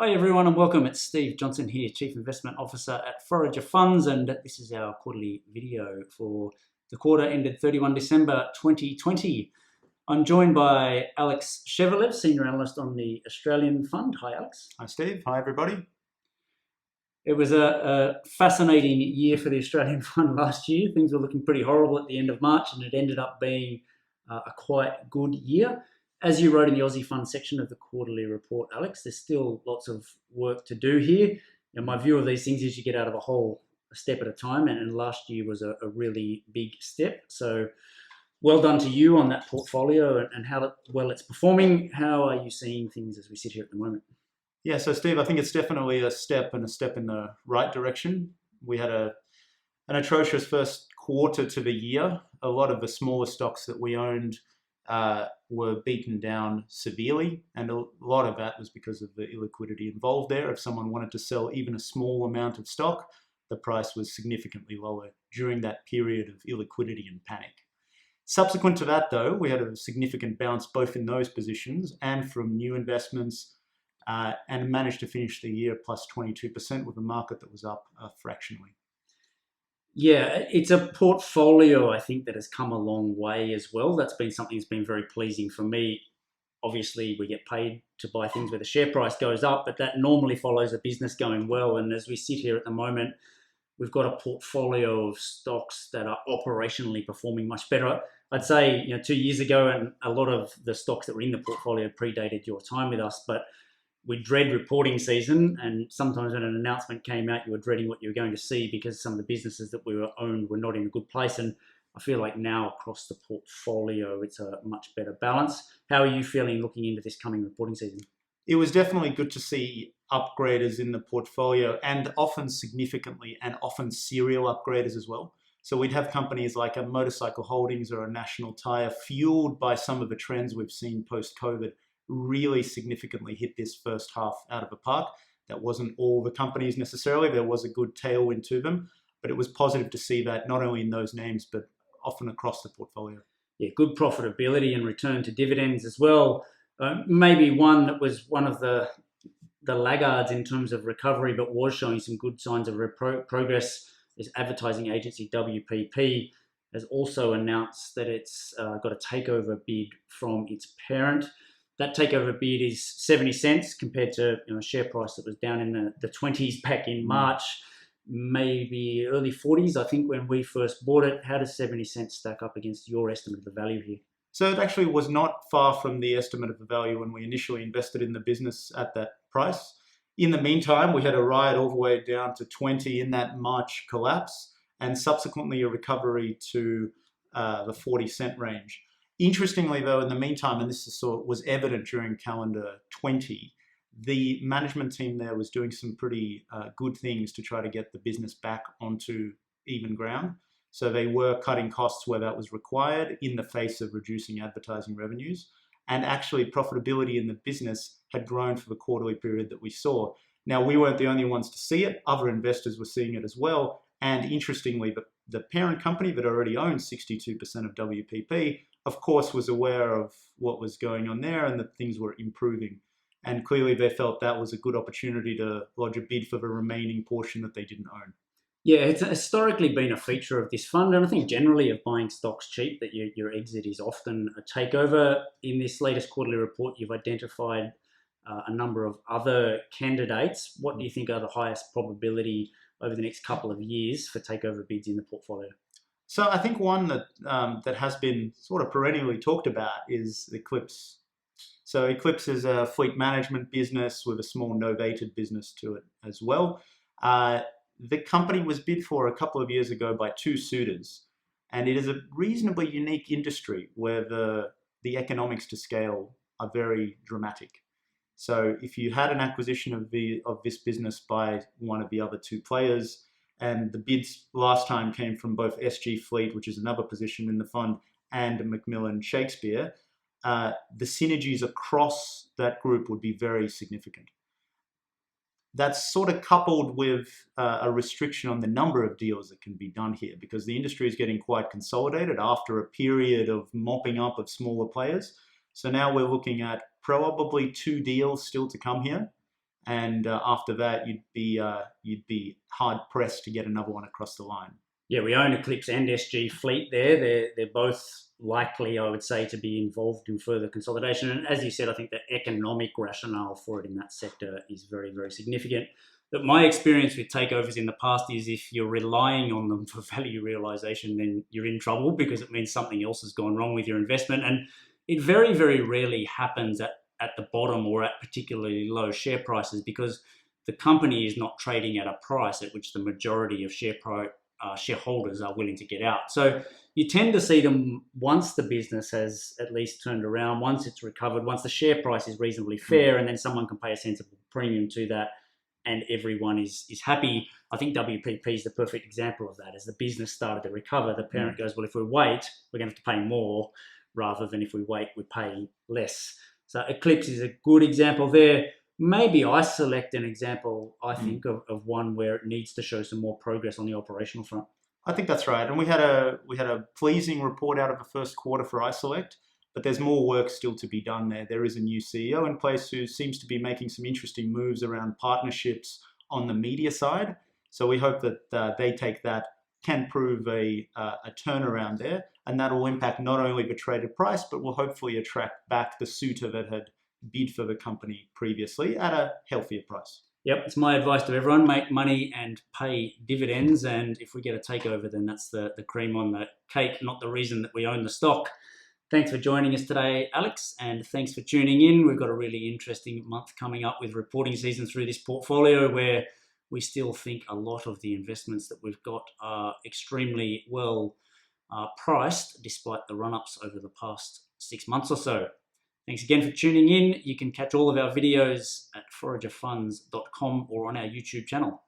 Hi everyone and welcome. It's Steve Johnson here, Chief Investment Officer at Forager Funds, and this is our quarterly video for the quarter ended 31 December 2020. I'm joined by Alex Shevelev, Senior Analyst on the Australian Fund. Hi Alex. Hi Steve, hi everybody. It was a fascinating year for the Australian Fund last year. Things were looking pretty horrible at the end of March and it ended up being a quite good year. As you wrote in the Aussie Fund section of the quarterly report, Alex, there's still lots of work to do here. And my view of these things is you get out of a hole a step at a time, and last year was a really big step. So well done to you on that portfolio and how well it's performing. How are you seeing things as we sit here at the moment? Yeah, so Steve, I think it's definitely a step in the right direction. We had an atrocious first quarter to the year. A lot of the smaller stocks that we owned were beaten down severely, and a lot of that was because of the illiquidity involved there. If someone wanted to sell even a small amount of stock, the price was significantly lower during that period of illiquidity and panic. Subsequent to that, though, we had a significant bounce both in those positions and from new investments, and managed to finish the year plus 22% with a market that was up fractionally. Yeah, it's a portfolio, I think, that has come a long way as well. That's been something that's been very pleasing for me. Obviously, we get paid to buy things where the share price goes up, but that normally follows a business going well. And as we sit here at the moment, we've got a portfolio of stocks that are operationally performing much better. I'd say, 2 years ago, and a lot of the stocks that were in the portfolio predated your time with us, but we dread reporting season, and sometimes when an announcement came out, you were dreading what you were going to see because some of the businesses that we were owned were not in a good place. And I feel like now across the portfolio, it's a much better balance. How are you feeling looking into this coming reporting season? It was definitely good to see upgraders in the portfolio, and often significantly, and often serial upgraders as well. So we'd have companies like a Motorcycle Holdings or a National Tire, fueled by some of the trends we've seen post-COVID, really significantly hit this first half out of the park. That wasn't all the companies necessarily. There was a good tailwind to them, but it was positive to see that not only in those names, but often across the portfolio. Yeah, good profitability and return to dividends as well. Maybe one that was one of the laggards in terms of recovery, but was showing some good signs of progress, is advertising agency WPP has also announced that it's got a takeover bid from its parent. That takeover bid is 70 cents compared to a share price that was down in the 20s back in March, maybe early 40s, I think, when we first bought it. How does 70 cents stack up against your estimate of the value here? So it actually was not far from the estimate of the value when we initially invested in the business at that price. In the meantime, we had a ride all the way down to 20 in that March collapse, and subsequently a recovery to the 40-cent range. Interestingly, though, in the meantime, and this was evident during calendar 20, the management team there was doing some pretty good things to try to get the business back onto even ground. So they were cutting costs where that was required in the face of reducing advertising revenues. And actually, profitability in the business had grown for the quarterly period that we saw. Now, we weren't the only ones to see it. Other investors were seeing it as well. And interestingly, the parent company that already owns 62% of WPP, of course, was aware of what was going on there and that things were improving. And clearly they felt that was a good opportunity to lodge a bid for the remaining portion that they didn't own. Yeah, it's historically been a feature of this fund, and I think generally of buying stocks cheap, that your exit is often a takeover. In this latest quarterly report, you've identified a number of other candidates. What do you think are the highest probability over the next couple of years for takeover bids in the portfolio? So I think one that has been sort of perennially talked about is Eclipse. So Eclipse is a fleet management business with a small novated business to it as well. The company was bid for a couple of years ago by two suitors, and it is a reasonably unique industry where the economics to scale are very dramatic. So if you had an acquisition of this business by one of the other two players, and the bids last time came from both SG Fleet, which is another position in the fund, and Macmillan Shakespeare, the synergies across that group would be very significant. That's sort of coupled with a restriction on the number of deals that can be done here, because the industry is getting quite consolidated after a period of mopping up of smaller players. So now we're looking at probably 2 deals still to come here. and after that, you'd be hard pressed to get another one across the line. Yeah, we own Eclipse and SG Fleet there. They're both likely, I would say, to be involved in further consolidation. And as you said, I think the economic rationale for it in that sector is very, very significant. But my experience with takeovers in the past is if you're relying on them for value realization, then you're in trouble because it means something else has gone wrong with your investment. And it very, very rarely happens at the bottom or at particularly low share prices because the company is not trading at a price at which the majority of shareholders are willing to get out. So you tend to see them once the business has at least turned around, once it's recovered, once the share price is reasonably fair, and then someone can pay a sensible premium to that, and everyone is happy. I think WPP is the perfect example of that. As the business started to recover, the parent goes, well, if we wait, we're going to have to pay more, rather than if we wait, we pay less. So Eclipse is a good example there. Maybe I select an example, I think, of one where it needs to show some more progress on the operational front. I think that's right. And we had a pleasing report out of the first quarter for iSelect, but there's more work still to be done there. There is a new CEO in place who seems to be making some interesting moves around partnerships on the media side. So we hope that they take that, can prove a turnaround there, and that will impact not only the traded price, but will hopefully attract back the suitor that had bid for the company previously at a healthier price. Yep, it's my advice to everyone: make money and pay dividends. And if we get a takeover, then that's the cream on the cake, not the reason that we own the stock. Thanks for joining us today, Alex, and thanks for tuning in. We've got a really interesting month coming up with reporting season through this portfolio, where we still think a lot of the investments that we've got are extremely well priced, despite the run-ups over the past 6 months or so. Thanks again for tuning in. You can catch all of our videos at foragerfunds.com or on our YouTube channel.